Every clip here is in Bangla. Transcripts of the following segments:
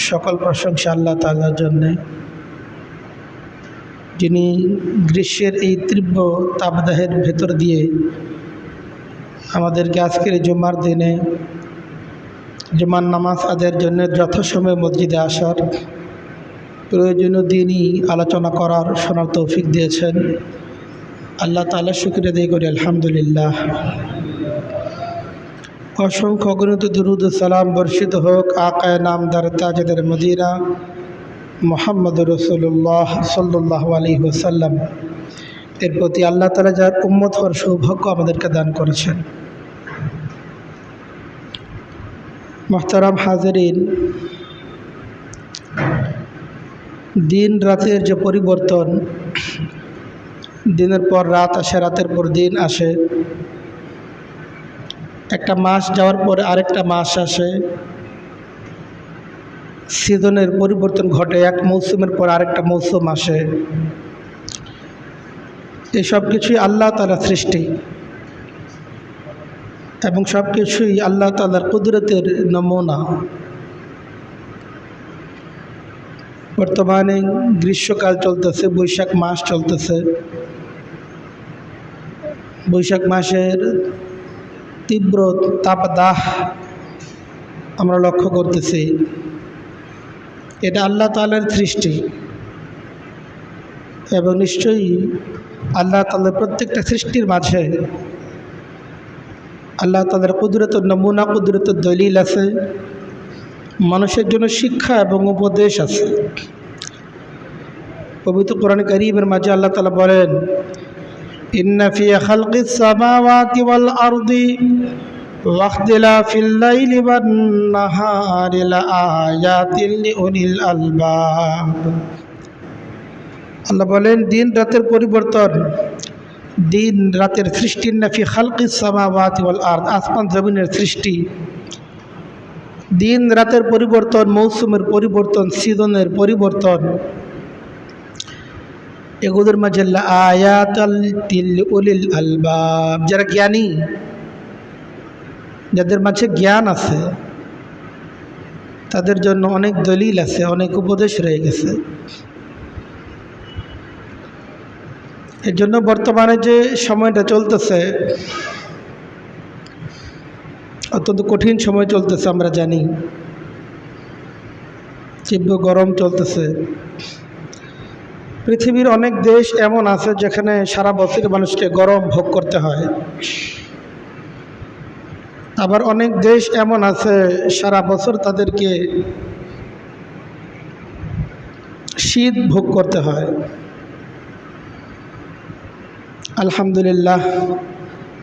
সকল প্রশংসা আল্লাহ তাআলার জন্যে, যিনি গ্রীষ্মের এই তীব্র তাপদাহের ভেতর দিয়ে আমাদেরকে আজকের জুমার দিনে জুমার নামাজ আদায়ের জন্য যথাসময়ে মসজিদে আসার, প্রয়োজনীয় দিনই আলোচনা করার শোনার তৌফিক দিয়েছেন। আল্লাহ তাআলার শুকরিয়া আদায় করি, আলহামদুলিল্লাহ। অসংখ্য অগণিত দুরূদ ও সালাম বর্ষিত হোক আকায়ে নামদার তাজদার মদিনা মুহাম্মদুর রাসূলুল্লাহ সাল্লাল্লাহু আলাইহি ওয়াসাল্লাম এর প্রতি আল্লাহ তাআলা যার উম্মত হওয়ার সৌভাগ্য আমাদেরকে দান করেছেন। মুহতারাম হাজিরিন, দিন রাতের যে পরিবর্তন, দিনের পর রাত আসে, রাতের পর দিন আসে, একটা মাস যাওয়ার পরে আরেকটা মাস আসে, সিজনের পরিবর্তন ঘটে, এক মৌসুমের পর আরেকটা মৌসুম আসে। এই সব কিছুই আল্লাহ তাআলার সৃষ্টি এবং সব কিছুই আল্লাহ তাআলার কুদরতের নমুনা। বর্তমানে গ্রীষ্মকাল চলতেছে, বৈশাখ মাস চলতেছে। বৈশাখ মাসের তীব্র তাপদাহ আমরা লক্ষ্য করতেছি। এটা আল্লাহ তাআলার সৃষ্টি এবং নিশ্চয়ই আল্লাহ তাআলার প্রত্যেকটা সৃষ্টির মাঝে আল্লাহ তাআলার কুদরতের নমুনা, কুদরতের দলিল আছে, মানুষের জন্য শিক্ষা এবং উপদেশ আছে। পবিত্র কোরআন কারীমের মাঝে আল্লাহ তাআলা বলেন, ইন্না ফি খালকিস সামাওয়াতি ওয়াল আরদি ওয়াখতিলাফিল লাইলি ওয়ান নাহারি লাআয়াতিন লিউলিল আলবাব। আল্লাহ বলেন, দিন রাতের পরিবর্তন, দিন রাতের সৃষ্টি, না ফি খালকিস সামাওয়াতি ওয়াল আরদ, আসমান জমিনের সৃষ্টি, দিন রাতের পরিবর্তন, মৌসুমের পরিবর্তন, সিজনের পরিবর্তন, এগুলোর মাঝে আয়াতাল লিউলিল আলবাব, যারা জ্ঞানী, যাদের মাঝে জ্ঞান আছে, তাদের জন্য অনেক দলিল আছে, অনেক উপদেশ রয়ে গেছে। এর জন্য বর্তমানে যে সময়টা চলতেছে অত্যন্ত কঠিন সময় চলতেছে, আমরা জানি। তীব্র গরম চলতেছে। পৃথিবীর অনেক দেশ এমন আছে যেখানে সারা বছর মানুষকে গরম ভোগ করতে হয়। আবার অনেক দেশ এমন আছে সারা বছর তাদেরকে শীত ভোগ করতে হয়। আলহামদুলিল্লাহ,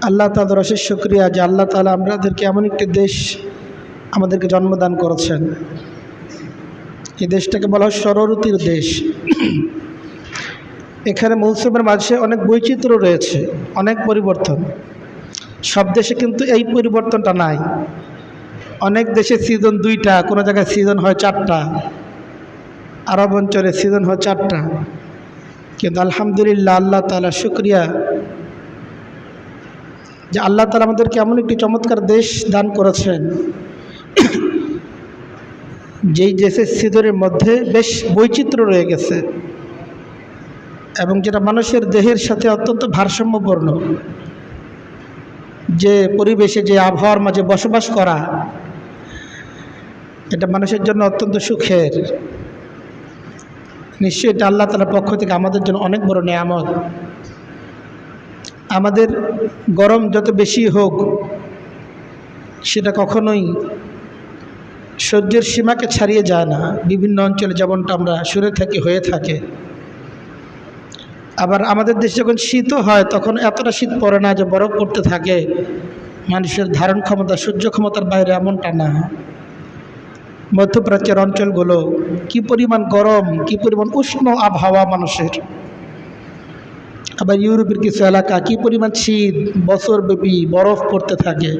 আল্লাহ তাআলার অশেষ শুকরিয়া যে আল্লাহ তাআলা আমাদেরকে এমন একটি দেশ আমাদেরকে জন্মদান করেছেন। এই দেশটাকে বলা হয় ষড়ঋতুর দেশ। এখানে মৌসুমের মাঝে অনেক বৈচিত্র্য রয়েছে, অনেক পরিবর্তন। সব দেশে কিন্তু এই পরিবর্তনটা নাই। অনেক দেশে সিজন 2টা, কোনো জায়গায় সিজন হয় 4টা, আরব অঞ্চলে সিজন হয় 4টা। কিন্তু আলহামদুলিল্লাহ, আল্লাহ তাআলা শুকরিয়া যে আল্লাহ তাআলা আমাদেরকে এমন একটি চমৎকার দেশ দান করেছেন, যেই দেশের সিজনের মধ্যে বেশ বৈচিত্র্য রয়ে গেছে এবং যেটা মানুষের দেহের সাথে অত্যন্ত ভারসাম্যপূর্ণ। যে পরিবেশে, যে আবহাওয়ার মাঝে বসবাস করা, এটা মানুষের জন্য অত্যন্ত সুখের। নিশ্চয়ই এটা আল্লাহ তাআলার পক্ষ থেকে আমাদের জন্য অনেক বড় নেয়ামত। আমাদের গরম যত বেশি হোক, সেটা কখনোই সহ্যের সীমাকে ছাড়িয়ে যায় না। বিভিন্ন অঞ্চলে যেমনটা আমরা শুনে থাকি, হয়ে থাকে। আবার আমাদের দেশে যখন শীতও হয়, তখন এতটা শীত পড়ে না যে বরফ পড়তে থাকে, মানুষের ধারণ ক্ষমতা, সহ্য ক্ষমতার বাইরে, এমনটা না। মধ্যপ্রাচ্যের অঞ্চলগুলো কি পরিমাণ গরম, কি পরিমাণ উষ্ণ আবহাওয়া মানুষের। আবার ইউরোপের কিছু এলাকা কি পরিমাণ শীত, বছরব্যাপী বরফ পড়তে থাকে।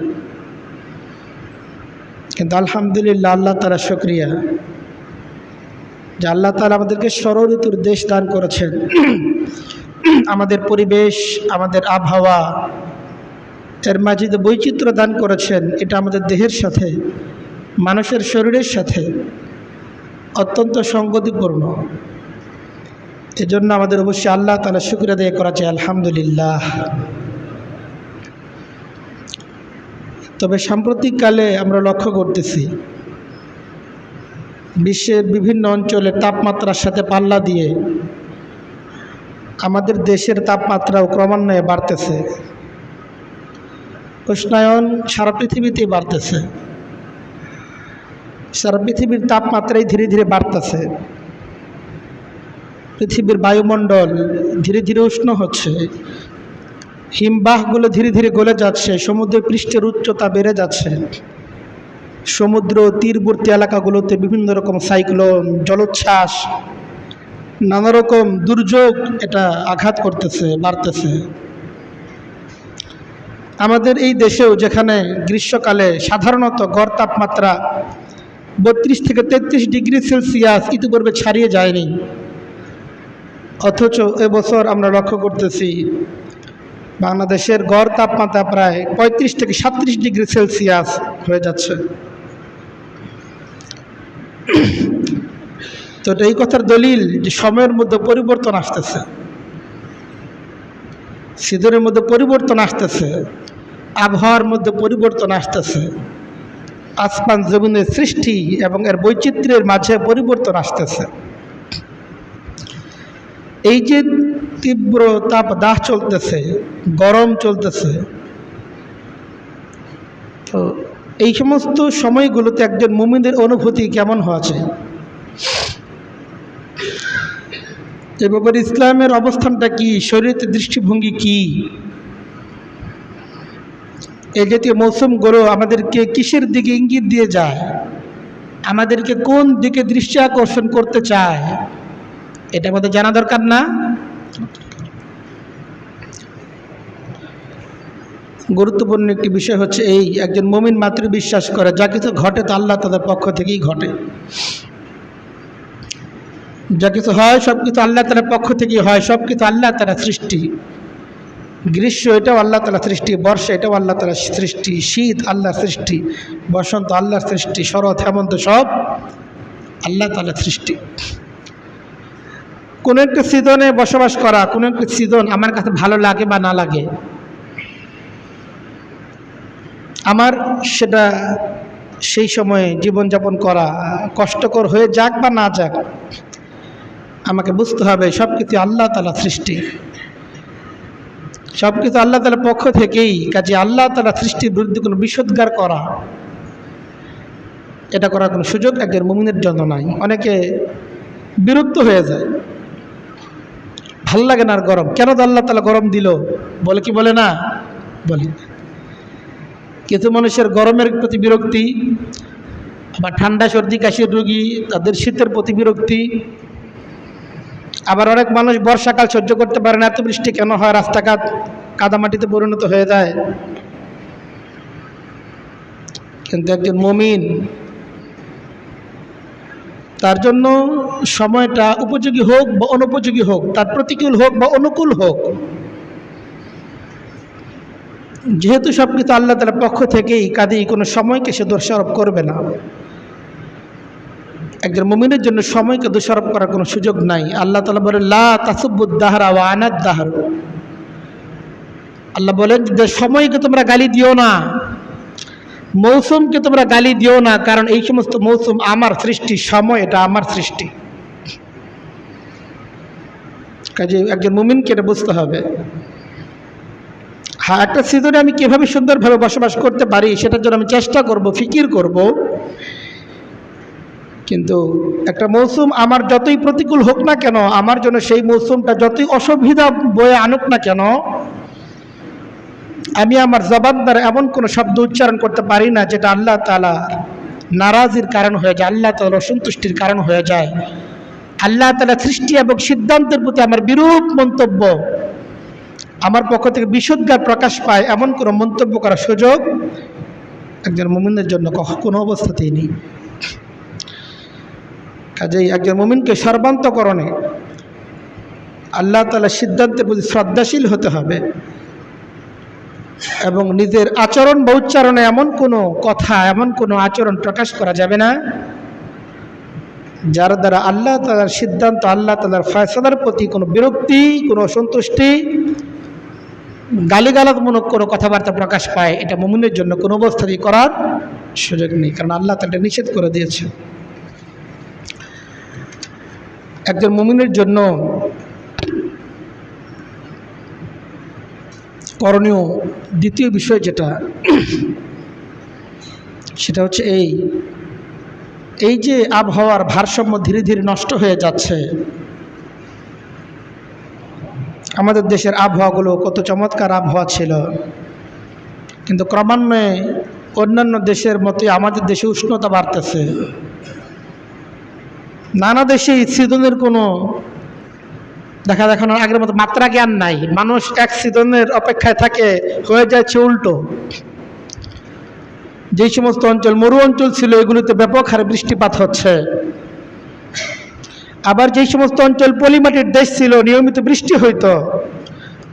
কিন্তু আলহামদুলিল্লাহ, আল্লাহ তাআলা শুকরিয়া যে আল্লাহ তাআলা আমাদেরকে ষড়ঋতুর দেশ দান করেছেন। আমাদের পরিবেশ, আমাদের আবহাওয়া, এর মাঝে যে বৈচিত্র্য দান করেছেন, এটা আমাদের দেহের সাথে, মানুষের শরীরের সাথে অত্যন্ত সংগতিপূর্ণ। এজন্য আমাদের অবশ্যই আল্লাহ তাআলা শুকর আদায় করা চাই, আলহামদুলিল্লাহ। তবে সাম্প্রতিককালে আমরা লক্ষ্য করতেছি বিশ্বের বিভিন্ন অঞ্চলে তাপমাত্রার সাথে পাল্লা দিয়ে আমাদের দেশের তাপমাত্রাও ক্রমান্বয়ে বাড়তেছে। উষ্ণায়ন সারা পৃথিবীতেই বাড়তেছে, সারা পৃথিবীর তাপমাত্রাই ধীরে ধীরে বাড়তেছে। পৃথিবীর বায়ুমণ্ডল ধীরে ধীরে উষ্ণ হচ্ছে, হিমবাহগুলো ধীরে ধীরে গলে যাচ্ছে, সমুদ্র পৃষ্ঠের উচ্চতা বেড়ে যাচ্ছে, সমুদ্র তীরবর্তী এলাকাগুলোতে বিভিন্ন রকম সাইক্লোন, জলোচ্ছ্বাস, নানা রকম দুর্যোগ এটা আঘাত করতেছে, বাড়তেছে। আমাদের এই দেশেও যেখানে গ্রীষ্মকালে সাধারণত গড় তাপমাত্রা 32 থেকে 33 ডিগ্রি সেলসিয়াস ইতিপূর্বে ছাড়িয়ে যায়নি, অথচ এবছর আমরা লক্ষ্য করতেছি বাংলাদেশের গড় তাপমাত্রা প্রায় 35 থেকে 37 ডিগ্রি সেলসিয়াস হয়ে যাচ্ছে। তো এই কথার দলিল যে সময়ের মধ্যে পরিবর্তন আসতেছে, সিজনের মধ্যে পরিবর্তন আসতেছে, আবহাওয়ার মধ্যে পরিবর্তন আসতেছে, আসমান জমিনের সৃষ্টি এবং এর বৈচিত্র্যের মাঝে পরিবর্তন আসতেছে। এই যে তীব্র তাপদাহ চলতেছে, গরম চলতেছে, তো এই সমস্ত সময়গুলোতে একজন মুমিনের অনুভূতি কেমন হওয়া চাই? এ ব্যাপারে ইসলামের অবস্থানটা কি, শরীয়তের দৃষ্টিভঙ্গি কি? এই জাতীয় মৌসুমগুলো আমাদেরকে কিসের দিকে ইঙ্গিত দিয়ে যায়, আমাদেরকে কোন দিকে দৃষ্টি আকর্ষণ করতে চায়, এটা আমাদের জানা দরকার না? গুরুত্বপূর্ণ একটি বিষয় হচ্ছে এই, একজন মুমিন মাত্র বিশ্বাস করে যা কিছু ঘটে তা আল্লাহ তাদের পক্ষ থেকেই ঘটে। যা কিছু হয় সব কিছু আল্লাহ তাআলার পক্ষ থেকেই হয়, সব কিছু আল্লাহ তাআলার সৃষ্টি। গ্রীষ্ম এটাও আল্লাহ তাআলার সৃষ্টি, বর্ষা এটাও আল্লাহ তাআলার সৃষ্টি, শীত আল্লাহর সৃষ্টি, বসন্ত আল্লাহর সৃষ্টি, শরৎ হেমন্ত সব আল্লাহ তাআলার সৃষ্টি। কোনো একটা সিজনে বসবাস করা, কোনো একটা সিজন আমার কাছে ভালো লাগে বা না লাগে, আমার সেটা সেই সময়ে জীবনযাপন করা কষ্টকর হয়ে যাক বা না যাক, আমাকে বুঝতে হবে সব কিছু আল্লাহ তাআলার সৃষ্টি, সব কিছু আল্লাহ তাআলার পক্ষ থেকেই। কাজে আল্লাহ তাআলার সৃষ্টির বিরুদ্ধে কোনো বিষোদ্গার করা, এটা করার কোনো সুযোগ একজন মুমিনের জন্য নাই। অনেকে বিরক্ত হয়ে যায়, ভাল লাগে না আর গরম, কেন আল্লাহ তাআলা গরম দিল, বলে কি বলে না? বলে। কিছু মানুষের গরমের প্রতি বিরক্তি, আবার ঠান্ডা সর্দি কাশির রোগী তাদের শীতের প্রতি বিরক্তি, আবার অনেক মানুষ বর্ষাকাল সহ্য করতে পারে না, এত বৃষ্টি কেন হয়, রাস্তাঘাট কাদামাটিতে পরিণত হয়ে যায়। কিন্তু একজন মুমিন তার জন্য সময়টা উপযোগী হোক বা অনুপযোগী হোক, তার প্রতিকূল হোক বা অনুকূল হোক, যেহেতু সব কিছু আল্লাহ তাআলার পক্ষ থেকেই, কাজেই কোনো সময়কে সে দোষারোপ করবে না। একজন মুমিনের জন্য সময়কে দোষারোপ করার কোনো সুযোগ নাই। আল্লাহ তাআলা বলেন, লা তাসুব্বুদ দাহরা ওয়া আনাদ দাহর। আল্লাহ বলেন যে সময়কে তোমরা গালি দিও না, মৌসুমকে তোমরা গালি দিও না, কারণ এই সমস্ত মৌসুম আমার সৃষ্টি, সময় এটা আমার সৃষ্টি। কাজে একজন মুমিনকে এটা বুঝতে হবে। হ্যাঁ, একটা সিজনে আমি কীভাবে সুন্দরভাবে বসবাস করতে পারি সেটার জন্য আমি চেষ্টা করব, ফিকির করব, কিন্তু একটা মৌসুম আমার যতই প্রতিকূল হোক না কেন, আমার জন্য সেই মৌসুমটা যতই অসুবিধা বয়ে আনুক না কেন, আমি আমার জবান দ্বারা এমন কোনো শব্দ উচ্চারণ করতে পারি না যেটা আল্লাহ তাআলা নারাজির কারণ হয়ে যায়, আল্লাহ তাআলার অসন্তুষ্টির কারণ হয়ে যায়। আল্লাহ তাআলার সৃষ্টি এবং সিদ্ধান্তের প্রতি আমার বিরূপ মন্তব্য, আমার পক্ষ থেকে বিষোদ্গার প্রকাশ পায়, এমন কোনো মন্তব্য করার সুযোগ একজন মুমিনের জন্য কোনো অবস্থাতেই নেই। কাজেই একজন মুমিনকে সর্বান্তকরণে আল্লাহ তাআলার সিদ্ধান্তের প্রতি শ্রদ্ধাশীল হতে হবে এবং নিজের আচরণ বা উচ্চারণে এমন কোনো কথা, এমন কোনো আচরণ প্রকাশ করা যাবে না যার দ্বারা আল্লাহ তাআলার সিদ্ধান্ত, আল্লাহ তাআলার ফয়সালার প্রতি কোনো বিরক্তি, কোনো অসন্তুষ্টি, গালিগালাজমূলক কোনো কথাবার্তা প্রকাশ পায়, এটা মুমিনের জন্য কোনো অবস্থাতেই করার সুযোগ নেই, কারণ আল্লাহ তাআলা নিষেধ করে দিয়েছে। একজন মুমিনের জন্য করণীয় দ্বিতীয় বিষয় যেটা, সেটা হচ্ছে এই যে আবহাওয়ার ভারসাম্য ধীরে ধীরে নষ্ট হয়ে যাচ্ছে। আমাদের দেশের আবহাওয়াগুলো কত চমৎকার আবহাওয়া ছিল, কিন্তু ক্রমান্বয়ে অন্যান্য দেশের মতোই আমাদের দেশে উষ্ণতা বাড়তেছে। নানা দেশেই সিজনের কোনো দেখানোর আগের মতো মাত্রা জ্ঞান নাই। মানুষ এক সিজনের অপেক্ষায় থাকে, হয়ে যাচ্ছে উল্টো। যেই সমস্ত অঞ্চল মরু অঞ্চল ছিল, এগুলিতে ব্যাপক হারে বৃষ্টিপাত হচ্ছে। আবার যেই সমস্ত অঞ্চল পলিমাটির দেশ ছিল, নিয়মিত বৃষ্টি হইতো,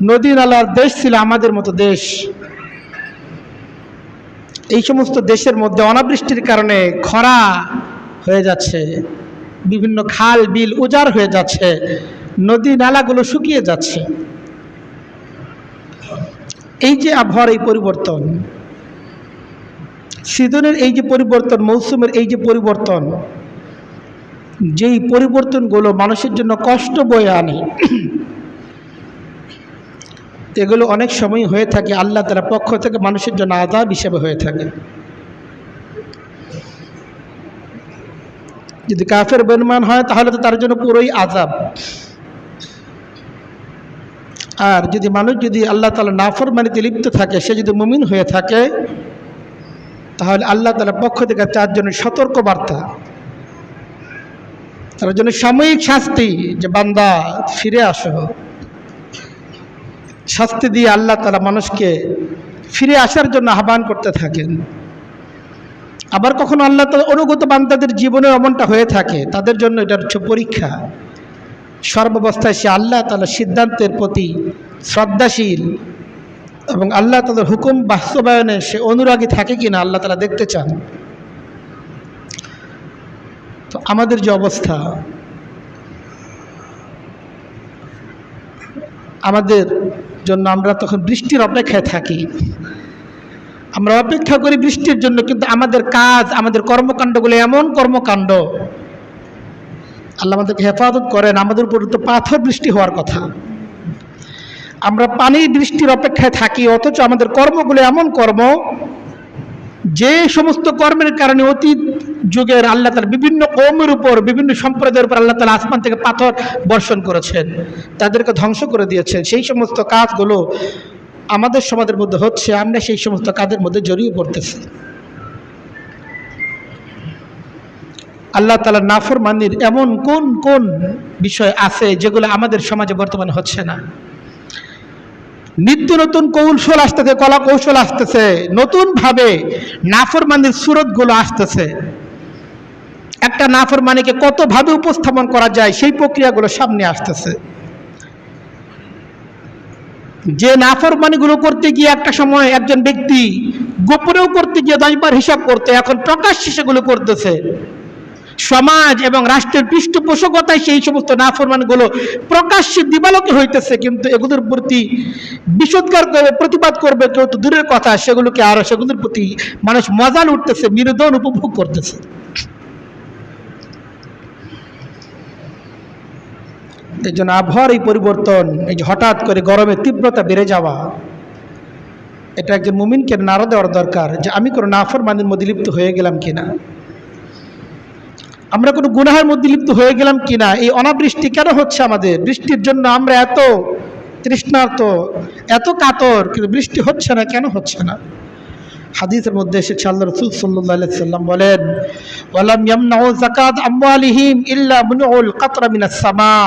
নদী নালার দেশ ছিল আমাদের মতো দেশ, এই সমস্ত দেশের মধ্যে অনাবৃষ্টির কারণে খরা হয়ে যাচ্ছে, বিভিন্ন খাল বিল উজাড় হয়ে যাচ্ছে, নদী নালাগুলো শুকিয়ে যাচ্ছে। এই যে আবহাওয়ার এই পরিবর্তন, সিজনের এই যে পরিবর্তন, মৌসুমের এই যে পরিবর্তন, যেই পরিবর্তনগুলো মানুষের জন্য কষ্ট বয়ে আনে, এগুলো অনেক সময় হয়ে থাকে আল্লাহ তাআলার পক্ষ থেকে মানুষের জন্য আযাব হিসেবে হয়ে থাকে। যদি কাফের বেঈমান হয় তাহলে তো তার জন্য পুরোই আযাব। আর যদি মানুষ আল্লাহ তাআলার নাফরমানিতে লিপ্ত থাকে, সে যদি মুমিন হয়ে থাকে, তাহলে আল্লাহ তাআলার পক্ষ থেকে তার জন্য সতর্ক বার্তা, তার জন্য সাময়িক শাস্তি, যে বান্দা ফিরে আসো। শাস্তি দিয়ে আল্লাহ তাআলা মানুষকে ফিরে আসার জন্য আহ্বান করতে থাকেন। আবার কখনো আল্লাহ তাআলা অনুগত বান্দাদের জীবনে এমনটা হয়ে থাকে, তাদের জন্য এটা হচ্ছে পরীক্ষা। সর্বাবস্থায় সে আল্লাহ তাআলার সিদ্ধান্তের প্রতি শ্রদ্ধাশীল এবং আল্লাহ তাআলার হুকুম বাস্তবায়নে সে অনুরাগী থাকে কিনা আল্লাহ তাআলা দেখতে চান। তো আমাদের যে অবস্থা, আমাদের জন্য আমরা তখন বৃষ্টির অপেক্ষায় থাকি, আমরা অপেক্ষা করি বৃষ্টির জন্য, কিন্তু আমাদের কাজ, আমাদের কর্মকাণ্ডগুলো এমন কর্মকাণ্ড, আল্লাহ আমাদেরকে হেফাজত করেন, আমাদের উপর তো পাথর বৃষ্টি হওয়ার কথা। আমরা পানির বৃষ্টির অপেক্ষায় থাকি, অথচ আমাদের কর্মগুলো এমন কর্ম, যে সমস্ত কর্মের কারণে অতীত যুগের আল্লাহ তাআলা বিভিন্ন কওমের উপর, বিভিন্ন সম্প্রদায়ের উপর আল্লাহ তাআলা আসমান থেকে পাথর বর্ষণ করেছেন, তাদেরকে ধ্বংস করে দিয়েছেন। সেই সমস্ত কাজগুলো আমাদের সমাজের মধ্যে হচ্ছে, আমরা সেই সমস্ত কাজের মধ্যে জড়িয়ে পড়তেছি। আল্লাহ তাআলার নাফরমানির এমন কোন কোন বিষয় আছে যেগুলো আমাদের সমাজে বর্তমানে হচ্ছে না। নিত্য নতুন কৌশল আসতেছে, কলা কৌশল আসতেছে, নতুনভাবে নাফরমানির সুরতগুলো আসতেছে। একটা নাফরমানিকে কতভাবে উপস্থাপন করা যায়, সেই প্রক্রিয়াগুলো সামনে আসতেছে। যে নাফরমানিগুলো করতে গিয়ে একটা সময় একজন ব্যক্তি গোপনেও করতে গিয়ে 10 বার হিসাব করতে, এখন প্রকাশ্যে সেগুলো করতেছে। সমাজ এবং রাষ্ট্রের পৃষ্ঠপোষকতায় সেই সমস্ত নাফরমানগুলো প্রকাশ্যে দিবালোকে হইতেছে, কিন্তু এগুলোর প্রতি বিষোদ্গার করবে, প্রতিবাদ করবে কেউ তো দূরের কথা, সেগুলোর প্রতি মানুষ মজা উঠতেছে, বিনোদন উপভোগ করতেছে। এই জন্য আবহাওয়ার এই পরিবর্তন, এই যে হঠাৎ করে গরমের তীব্রতা বেড়ে যাওয়া, এটা একজন মুমিনকে নাড়া দেওয়ার দরকার যে আমি কোনো নাফরমানির মধ্যে লিপ্ত হয়ে গেলাম কিনা, আমরা কোনো গুনাহের মধ্যে লিপ্ত হয়ে গেলাম কিনা। এই অনাবৃষ্টি কেন হচ্ছে আমাদের? বৃষ্টির জন্য আমরা এত তৃষ্ণার্ত, এত কাতর, কিন্তু বৃষ্টি হচ্ছে না, কেন হচ্ছে না? হাদিসের মধ্যে এসেছে, আল্লাহ রাসূল সাল্লাল্লাহু আলাইহি সাল্লাম বলেন, ওয়ালাম ইয়ামনাউ যাকাত আমওয়ালিহিম ইল্লা মুনউল কাতরা মিনাস সামা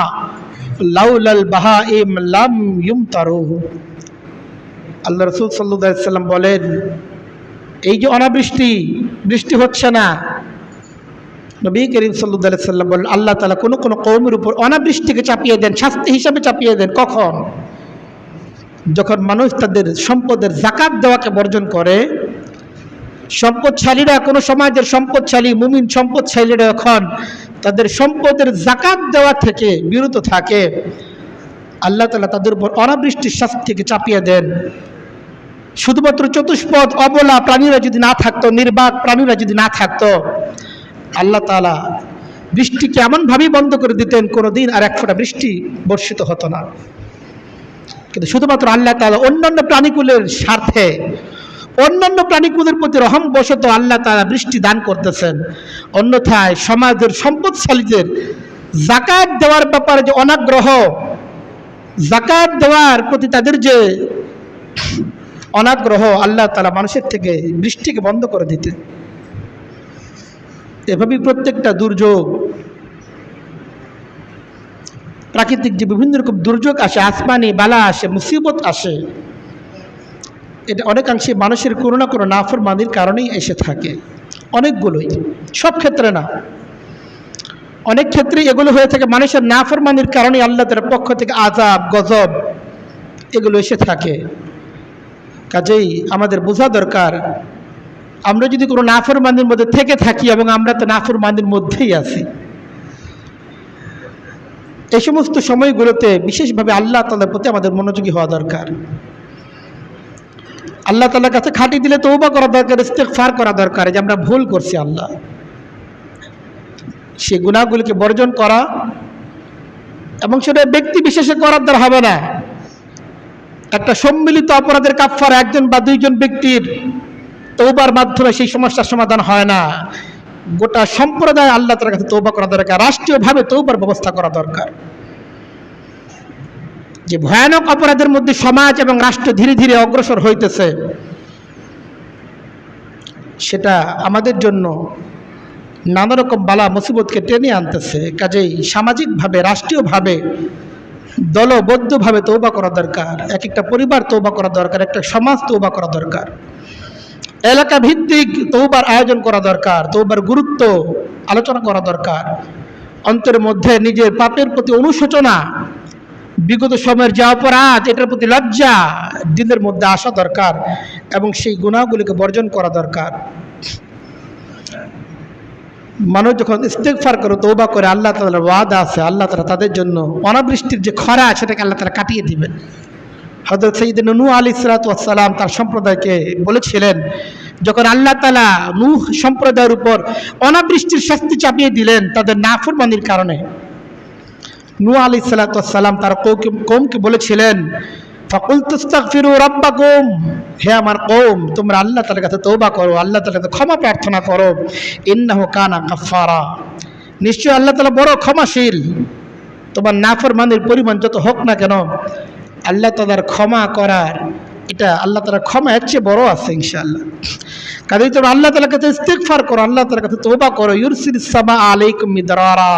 লাউলাল বাহাইম লাম ইউমতারু। আল্লাহ রাসূল সাল্লাল্লাহু আলাইহি সাল্লাম বলেন, এই যে অনাবৃষ্টি, বৃষ্টি হচ্ছে না, নবী করিম সাল্লাল্লাহু আলাইহি সাল্লাম বলেন, আল্লাহ তাআলা কোন কোন কওমের উপর অনাবৃষ্টিকে চাপিয়ে দেন, শাস্তি হিসাবে চাপিয়ে দেন। কখন? যখন মানুষ তাদের সম্পদের যাকাত দেওয়াকে বর্জন করে। সম্পদশালীরা, কোনো সমাজের সম্পদশালী মুমিন সম্পদশালীরা যখন তাদের সম্পদের জাকাত দেওয়া থেকে বিরত থাকে, আল্লাহ তাআলা তাদের উপর অনাবৃষ্টির শাস্তি থেকে চাপিয়ে দেন। শুধুমাত্র চতুষ্পদ অবলা প্রাণীরা যদি না থাকতো, নির্বাক প্রাণীরা যদি না থাকতো, আল্লাহ তাআলা বৃষ্টিকে এমনভাবেই বন্ধ করে দিতেন, কোনোদিন আর এক ফোঁটা বৃষ্টি বর্ষিত হতো না। কিন্তু শুধুমাত্র আল্লাহ তাআলা অন্যান্য প্রাণীকুলের স্বার্থে, অন্যান্য প্রাণীকুলের প্রতি রহম বশত আল্লাহ তাআলা বৃষ্টি দান করতেছেন। অন্যথায় সমাজের সম্পদশালীদের যাকাত দেওয়ার ব্যাপারে যে অনাগ্রহ, যাকাত দেওয়ার প্রতি তাদের যে অনাগ্রহ, আল্লাহ তাআলা মানুষের থেকে বৃষ্টিকে বন্ধ করে দিতেন। এভাবেই প্রত্যেকটা দুর্যোগ, প্রাকৃতিক যে বিভিন্ন রকম দুর্যোগ আসে, আসমানি বালা আসে, মুসিবত আসে, এটা অনেকাংশে মানুষের কোনো না কোনো নাফরমানির কারণেই এসে থাকে। অনেকগুলোই, সব ক্ষেত্রে না, অনেক ক্ষেত্রে এগুলো হয়ে থাকে মানুষের নাফরমানির কারণে আল্লাহ তাআলার পক্ষ থেকে আযাব, গজব এগুলো এসে থাকে। কাজেই আমাদের বোঝা দরকার, আমরা যদি কোনো নাফরমানির মধ্যে থেকে থাকি, এবং আমরা তো নাফরমানির মধ্যেই আছি, এই সমস্ত সময়গুলোতে বিশেষভাবে আল্লাহ তাআলার প্রতি আমাদের মনোযোগী হওয়া দরকার। আল্লাহ তাআলার কাছে খাঁটি দিলে তওবা করা দরকার, ইস্তেগফার করা দরকার যে আমরা ভুল করছি, আল্লাহ সেই গুনাহগুলিকে বর্জন করা, এবং সেটা ব্যক্তি বিশেষে করার দ্বারা হবে না। একটা সম্মিলিত অপরাধের কাফফারা একজন বা দুইজন ব্যক্তির তওবার মাধ্যমে সেই সমস্যার সমাধান হয় না। গোটা সম্প্রদায় আল্লাহ তাআলার কাছে তওবা করা দরকার, রাষ্ট্রীয়ভাবে তওবার ব্যবস্থা করা দরকার। যে ভয়ানক অপরাধের মধ্যে সমাজ এবং রাষ্ট্র ধীরে ধীরে অগ্রসর হইতেছে, সেটা আমাদের জন্য নানা রকম বালা মুসিবতকে টেনে আনতেছে। কাজেই সামাজিকভাবে, রাষ্ট্রীয়ভাবে, দলবদ্ধভাবে তওবা করা দরকার। এক একটা পরিবার তওবা করা দরকার, একটা সমাজ তওবা করা দরকার, এলাকা ভিত্তিক তওবার আয়োজন করা দরকার, তওবার গুরুত্ব আলোচনা করা দরকার, অন্তরের মধ্যে নিজের পাপের প্রতি অনুশোচনা, বিগত সময়ের যে অপরাধ, এটার প্রতি লজ্জা দিনের মধ্যে আসা দরকার, এবং সেই গুনাহগুলিকে বর্জন করা দরকার। মানুষ যখন ইস্তেগফার করে, তওবা করে, আল্লাহ তাআলার ওয়াদা আছে, আল্লাহ তাআলা তাদের জন্য অনাবৃষ্টির যে খরা সেটাকে আল্লাহ তাআলা কাটিয়ে দিবেন। হযরত সাইয়্যিদনা নূহ আলাইহিস সালাতু ওয়াস সালাম তার সম্প্রদায়কে বলেছিলেন, যখন আল্লাহ তাআলা নূহ সম্প্রদায়ের উপর অনাবৃষ্টির শাস্তি চাপিয়ে দিলেন তাদের নাফরমানির কারণে, নূহ আলাইহিস সালাতু ওয়াস সালাম তার কওমকে বলেছিলেন, ফাকুলতু ইস্তাগফিরু রাব্বাকুম, হে আমার কওম, তোমরা আল্লাহ তাআলার কাছে তওবা করো, আল্লাহ তাআলার কাছে ক্ষমা প্রার্থনা করো, ইন্নাহু কানা গাফফারা, নিশ্চয় আল্লাহ তাআলা বড় ক্ষমাশীল। তোমার নাফরমানির পরিমাণ যত হোক না কেন, আল্লাহ তাআলার ক্ষমা করার, এটা আল্লাহ তাআলার ক্ষমা এর চেয়ে বড় আছে ইনশাআল্লাহ। কাজেই তোমরা আল্লাহ তাআলার কাছে ইস্তিগফার করো, আল্লাহ তাআলার কাছে তওবা করো। ইউরসিলিস সামা আলাইকুম মিদরারা,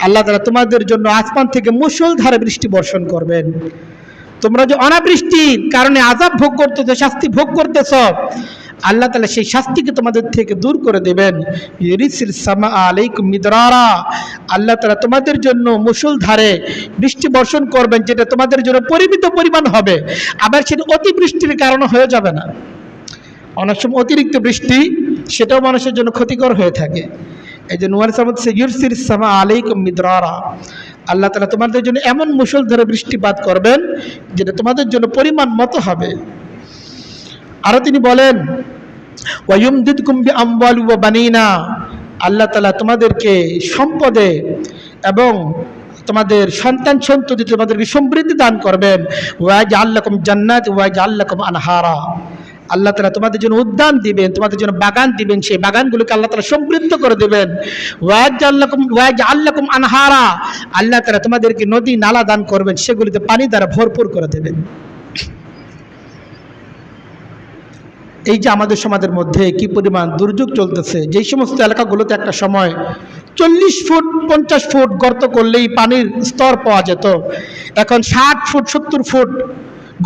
আল্লাহ তাআলা তোমাদের জন্য আসমান থেকে মুষলধারে বৃষ্টি বর্ষণ করবেন। তোমরা যে অনাবৃষ্টির কারণে আযাব ভোগ করতেছো, শাস্তি ভোগ করতেছো, আল্লাহ তাআলা সেই শাস্তিকে তোমাদের থেকে দূর করে দেবেন। ইউরসিলিস সামা আলাইকুম মিদরারা, আল্লাহ তাআলা তোমাদের জন্য মুষলধারে বৃষ্টি বর্ষণ করবেন, যেটা তোমাদের জন্য পরিমিত পরিমাণ হবে, আবার সেটা অতিবৃষ্টির কারণে হয়ে যাবে না। অনেক সময় অতিরিক্ত বৃষ্টি সেটাও মানুষের জন্য ক্ষতিকর হয়ে থাকে। এই যে নূহ আলাইহিস সালাম ইউরসিলিস সামা আলাইকুম মিদরারা, আল্লাহ তাআলা তোমাদের জন্য এমন মুষলধারে বৃষ্টিপাত করবেন যেটা তোমাদের জন্য পরিমাণ মতো হবে। আরও তিনি বলেন, ওয়ায়ুমদিদকুম বিআমওয়ালি ওয়া বানিনা, আল্লাহ তাআলা তোমাদেরকে সম্পদে এবং তোমাদের সন্তান সন্ততি তোমাদেরকে সমৃদ্ধি দান করবেন। ওয়াজআল লাকুম জান্নাত ওয়াজআল লাকুম আনহারা, আল্লাহ তাআলা তোমাদের জন্য উদ্যান দিবেন, তোমাদের জন্য বাগান দিবেন, সেই বাগানগুলোকে আল্লাহ তাআলা সমৃদ্ধ করে দেবেন। ওয়াজআল লাকুম আনহারা, আল্লাহ তাআলা তোমাদেরকে নদী নালা দান করবেন, সেগুলিতে পানি দ্বারা ভরপুর করে দেবেন। এই যে আমাদের সমাজের মধ্যে কি পরিমাণ দুর্যোগ চলতেছে, যেই সমস্ত এলাকাগুলোতে একটা সময় 40 ফুট 50 ফুট গর্ত করলেই পানির স্তর পাওয়া যেত, এখন 60 ফুট 70 ফুট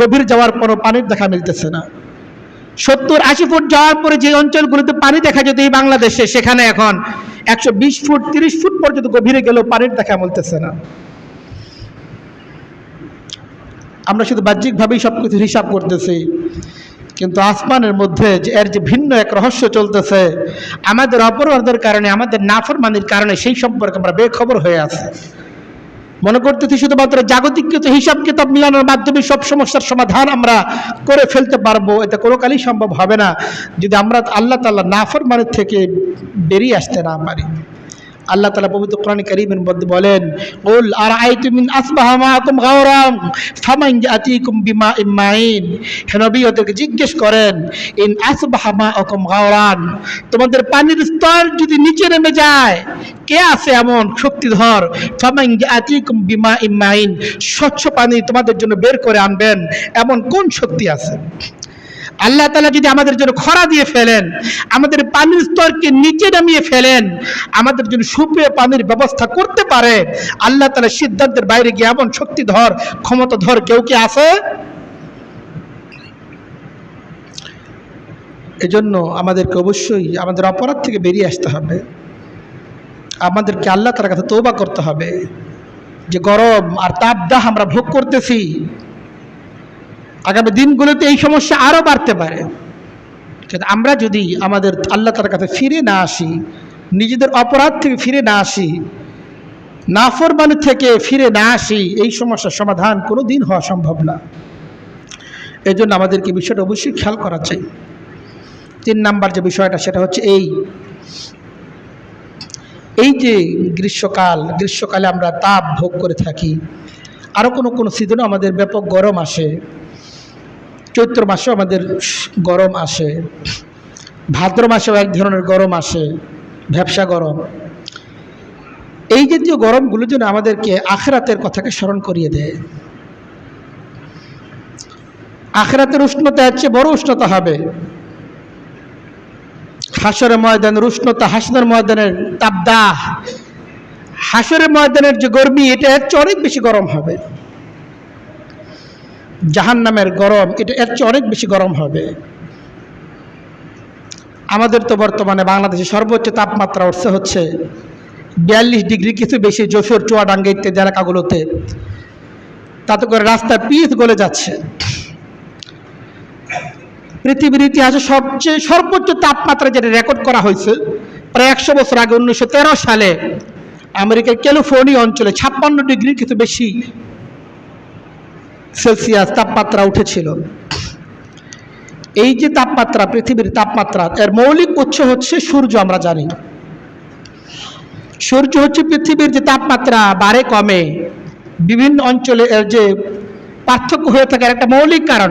গভীর যাওয়ার পরও পানির দেখা মিলতেছে না। 70-80 ফুট যাওয়ার পরে যে অঞ্চলগুলোতে পানি দেখা যেত এই বাংলাদেশে, সেখানে এখন 120 ফুট 30 ফুট পর্যন্ত গভীরে গেলেও পানির দেখা মিলতেছে না। আমরা শুধু বাহ্যিকভাবেই সব কিছু হিসাব করতেছি, কিন্তু আসমানের মধ্যে যে এর যে ভিন্ন এক রহস্য চলতেছে, আমাদের অপরাধের কারণে, আমাদের নাফরমানির কারণে সেই সম্পর্কে আমরা বেখবর হয়ে আছি। মনে করতেছি শুধুমাত্র জাগতিক কিছু হিসাব কিতাব মিলানোর মাধ্যমে সব সমস্যার সমাধান আমরা করে ফেলতে পারবো। এটা কোনো কালই সম্ভব হবে না যদি আমরা আল্লাহ তাআলা নাফরমানির থেকে বেরিয়ে আসতে না পারি। আল্লাহ তাআলা পবিত্র কোরআন কারীমের মধ্যে বলেন, কুল আরাআইতুম মিন আসবাহা মাআকুম গাওরাম ফামান ইয়াতিকুম বিমাইন মাইন। হে নবী, ওদেরকে জিজ্ঞেস করেন, ইন আসবাহা মাআকুম গাওরান, তোমাদের পানির স্তর যদি নিচে নেমে যায়, কে আছে এমন শক্তিধর? ফামান ইয়াতিকুম বিমাইন মাইন, স্বচ্ছ পানি তোমাদের জন্য বের করে আনবেন এমন কোন শক্তি আছে? আল্লাহ তাআলা যদি আমাদের জন্য খরা দিয়ে ফেলেন, আমাদের পানির স্তরকে নিচে নামিয়ে ফেলেন, আমাদের জন্য সুপেয় পানির ব্যবস্থা করতে পারে, আল্লাহ তাআলার সিদ্ধান্তের বাইরে গিয়ে এমন শক্তিধর ক্ষমতাধর কেউ কি আছে? এজন্য আমাদেরকে অবশ্যই আমাদের অপরাধ থেকে বেরিয়ে আসতে হবে। আমাদেরকে আল্লাহ তাআলার কাছে তওবা করতে হবে যে গরম আর তাপদাহ আমরা ভোগ করতেছি, আগামী দিনগুলোতে এই সমস্যা আরও বাড়তে পারে। কিন্তু আমরা যদি আমাদের আল্লাহ তাআলার কাছে ফিরে না আসি, নিজেদের অপরাধ থেকে ফিরে না আসি, নাফরমানি থেকে ফিরে না আসি, এই সমস্যার সমাধান কোনো দিন হওয়া সম্ভব না। এই জন্য আমাদেরকে বিষয়টা অবশ্যই খেয়াল করা চাই। 3 নাম্বার যে বিষয়টা, সেটা হচ্ছে এই যে গ্রীষ্মকালে আমরা তাপ ভোগ করে থাকি, আরও কোনো সিজনে আমাদের ব্যাপক গরম আসে, চৈত্র মাসেও আমাদের গরম আসে, ভাদ্র মাসেও এক ধরনের গরম আসে, ভ্যাপসা গরম। এই জাতীয় গরমগুলো যেন আমাদেরকে আখিরাতের কথাকে স্মরণ করিয়ে দেয়। আখিরাতের উষ্ণতা এর চেয়ে বড় উষ্ণতা হবে। হাসরের ময়দানের উষ্ণতা, হাসরের ময়দানের তাপদাহ, হাসরের ময়দানের যে গরমি, এটা এর চেয়ে অনেক বেশি গরম হবে। জাহান্নামের গরম, এটা এর চেয়ে অনেক বেশি গরম হবে। আমাদের তো বর্তমানে বাংলাদেশে সর্বোচ্চ তাপমাত্রা উঠছে হচ্ছে 42 ডিগ্রি, কিছু বেশি যশোর, চুয়াডাঙ্গা ইত্যাদি এলাকাগুলোতে। তাতে করে রাস্তার পিচ গলে যাচ্ছে। পৃথিবীর ইতিহাসে সবচেয়ে সর্বোচ্চ তাপমাত্রা যেটা রেকর্ড করা হয়েছে প্রায় 100 বছর আগে, 1913 সালে আমেরিকার ক্যালিফোর্নিয়া অঞ্চলে 56 ডিগ্রি কিছু বেশি সেলসিয়াস তাপমাত্রা উঠেছিল। এই যে তাপমাত্রা, পৃথিবীর তাপমাত্রা, এর মৌলিক উৎস হচ্ছে সূর্য। আমরা জানি সূর্য হচ্ছে পৃথিবীর যে তাপমাত্রা বাড়ে কমে, বিভিন্ন অঞ্চলে এর যে পার্থক্য হয়ে থাকার একটা মৌলিক কারণ,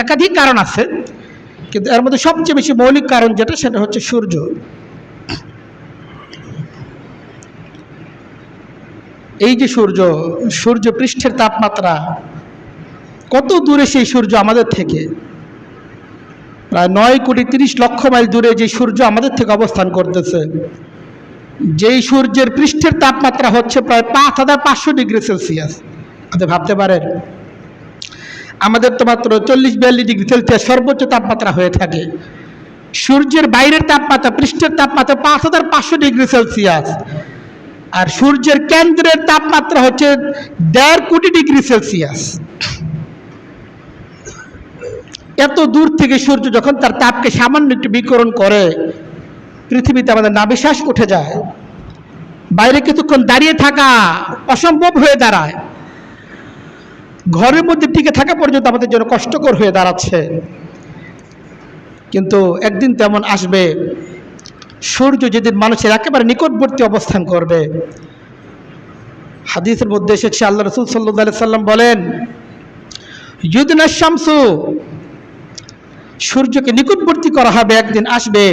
একাধিক কারণ আছে, কিন্তু এর মধ্যে সবচেয়ে বেশি মৌলিক কারণ যেটা, সেটা হচ্ছে সূর্য। এই যে সূর্য পৃষ্ঠের তাপমাত্রা, কত দূরে সেই সূর্য আমাদের থেকে? প্রায় 9,30,00,000 মাইল দূরে যে সূর্য আমাদের থেকে অবস্থান করতেছে, যেই সূর্যের পৃষ্ঠের তাপমাত্রা হচ্ছে প্রায় 5,500 ডিগ্রি সেলসিয়াস। আপনি ভাবতে পারেন, আমাদের তো মাত্র 40-42 ডিগ্রি সেলসিয়াস সর্বোচ্চ তাপমাত্রা হয়ে থাকে। সূর্যের বাইরের তাপমাত্রা, পৃষ্ঠের তাপমাত্রা 5,500 ডিগ্রি সেলসিয়াস, আর সূর্যের কেন্দ্রের তাপমাত্রা হচ্ছে 1.5 কোটি ডিগ্রি সেলসিয়াস। এত দূর থেকে সূর্য যখন তার তাপকে সামান্য একটু বিকিরণ করে, পৃথিবীতে আমাদের নাভিশ্বাস উঠে যায়। বাইরে কিছুক্ষণ দাঁড়িয়ে থাকা অসম্ভব হয়ে দাঁড়ায়। ঘরের মধ্যে টিকে থাকা পর্যন্ত আমাদের জন্য কষ্টকর হয়ে দাঁড়াচ্ছে। কিন্তু একদিন তেমন আসবে, সূর্য যেদিন মানুষের একেবারে নিকটবর্তী অবস্থান করবে। হাদিসের মধ্যে এসেছে, আল্লাহ রাসূল সাল্লাল্লাহু আলাইহি সাল্লাম বলেন, ইউদনা শামসু, সূর্যকে নিকটবর্তী করা হবে, একদিন আসবে।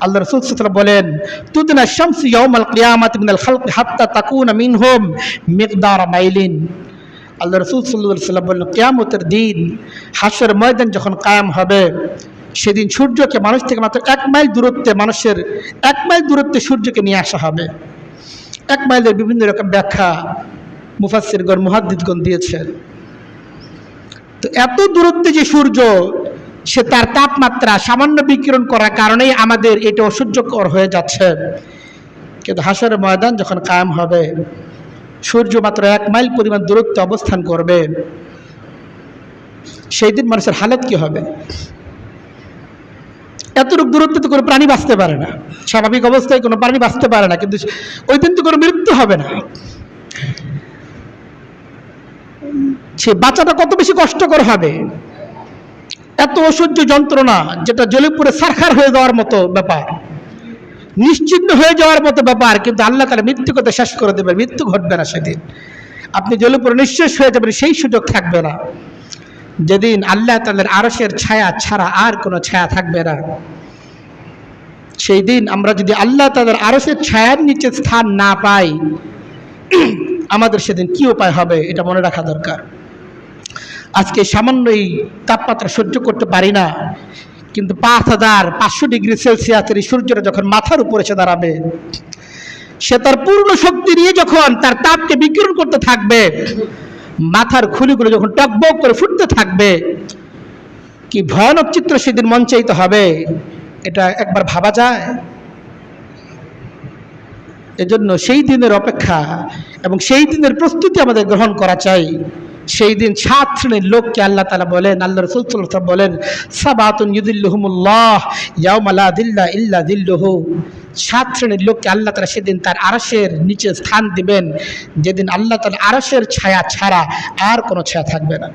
আল্লাহ রাসূল সাল্লাল্লাহু আলাইহি ওয়াসাল্লাম বলেন, তুদনা শামসু ইয়াউমাল কিয়ামাতি মিনাল খালকি হাত্তা তাকুনা মিনহুম মিকদার মাইলিন। আল্লাহ রাসূল সাল্লাল্লাহু আলাইহি ওয়াসাল্লাম বলেন, কিয়ামতের দিন, হাশরের ময়দান যখন কায়েম হবে, সেদিন সূর্যকে মানুষ থেকে মাত্র 1 মাইল দূরত্বে, মানুষের 1 মাইল দূরত্বে সূর্যকে নিয়ে আসা হবে। 1 মাইলের বিভিন্ন রকম ব্যাখ্যা মুফাসসিরগণ, মুহাদ্দিসগণ দিয়েছেন। তো এত দূরত্বে যে সূর্য, সে তার তাপমাত্রা সামান্য বিকিরণ করার কারণেই আমাদের এটা অসহ্যকর হয়ে যাচ্ছে। কিন্তু হাশরের ময়দান যখন কায়েম হবে, সূর্য মাত্র 1 মাইল পরিমাণ দূরত্বে অবস্থান করবে। সেই দিন মানুষের হালত কি হবে? এতটুকু দূরত্বে তো কোনো প্রাণী বাঁচতে পারে না, স্বাভাবিক অবস্থায় কোনো প্রাণী বাঁচতে পারে না, কিন্তু ওই দিন তো কোনো মৃত্যু হবে না। সে বাচ্চাটা কত বেশি কষ্টকর হবে, এত অসহ্য যন্ত্রণা, যেটা জ্বলে পুড়ে সারখার হয়ে যাওয়ার মতো ব্যাপার, নিশ্চিহ্ন হয়ে যাওয়ার মতো ব্যাপার। কিন্তু আল্লাহ তাআলা মৃত্যু কথা শেষ করে দেবেন, মৃত্যু ঘটবে না সেদিন। আপনি জ্বলে পুড়ে নিঃশেষ হয়ে যাবেন, সেই সুযোগ থাকবে না। যেদিন আল্লাহ তাআলার আরশের ছায়া ছাড়া আর কোনো ছায়া থাকবে না, সেই দিন আমরা যদি আল্লাহ তাআলার আরশের ছায়ার নিচে স্থান না পাই, আমাদের সেদিন কি উপায় হবে এটা মনে রাখা দরকার। আজকে সামান্য এই তাপমাত্রা সহ্য করতে পারি না, কিন্তু 5500 ডিগ্রি সেলসিয়াসের এই সূর্যটা যখন মাথার উপরে এসে দাঁড়াবে, সে তার পূর্ণ শক্তি নিয়ে যখন তার তাপকে বিকিরণ করতে থাকবে, মাথার খুলিগুলো যখন টকবক করে ফুটতে থাকবে, কি ভয়ানক চিত্র সেদিন মঞ্চায়িত হবে, এটা একবার ভাবা যায়? এজন্য সেই দিনের অপেক্ষা এবং সেই দিনের প্রস্তুতি আমাদের গ্রহণ করা চাই। সেই দিন 7 শ্রেণীর লোককে আল্লাহ তাআলা বলেন, আল্লাহ রাসূল সাল্লাল্লাহু আলাইহি ওয়াসাল্লাম বলেন, সাবাতুন ইউযিল্লুহুমুল্লাহ ইয়াওমা লা যিল্লা ইল্লা যিল্লুহু। 7 শ্রেণীর লোককে আল্লাহ তাআলা সেদিন তার আরশের নিচে স্থান দিবেন, যেদিন আল্লাহ তাআলা আরশের ছায়া ছাড়া আর কোনো ছায়া থাকবে না।